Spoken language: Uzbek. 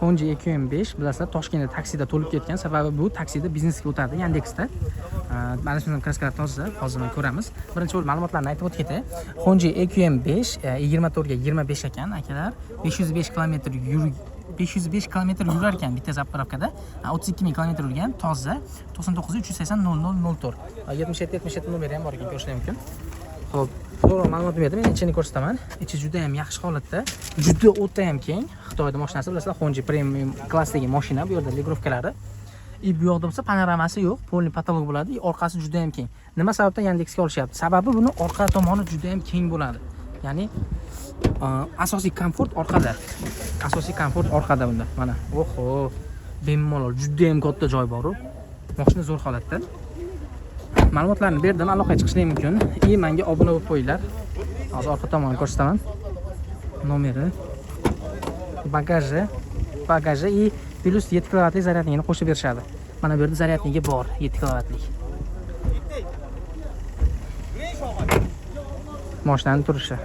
Honda EQM5 bilasizlar, Toshkentda taksida to'lib ketgan. Sababi bu taksida biznesga o'tadi Yandexda. Mana shunday kraskalar toza, hozir ko'ramiz. Birinchi bo'lib ma'lumotlarni aytib o'tib ketay. Honda EQM5 24 ga 25 ekan, akalar. 505 km 505 km yurar ekan bitta zapravkada. 32 ming km yurgan, toza. 99 380 0004. 77 nomeri ham bor ekan, ko'rishingiz mumkin. Xo'p, to'g'ri ma'lumot berdim. Men ichini ko'rsataman. Ichi juda ham yaxshi holatda, juda o'ta ham keng. Xitoyda mashinasi bilasizlar, Honda Premium klassdagi mashina, bu yerda ligrovkalari. Bu yoqda bo'lsa panoramasi yo'q, polni patolog bo'ladi, orqasi juda ham keng. Nima sababdan Yandexga olishyapti? Sababi buni orqa tomoni juda ham keng bo'ladi. Ya'ni asosiy komfort orqada. Asosiy komfort orqada bunda. Mana, oho, bemalol juda ham katta joy bor-ku. Mashina zo'r holatda. Ma'lumotlarni berdim, aloqaga chiqishingiz mumkin. Menga obuna bo'lib qo'yinglar. Hozir orqa tomonini ko'rsataman. Nomeri, bagaji и plus 7 kWlik zaryadnigini qo'shib berishadi. Mana bu yerda zaryadnigi bor, 7 kWlik. Mashinaning turishi.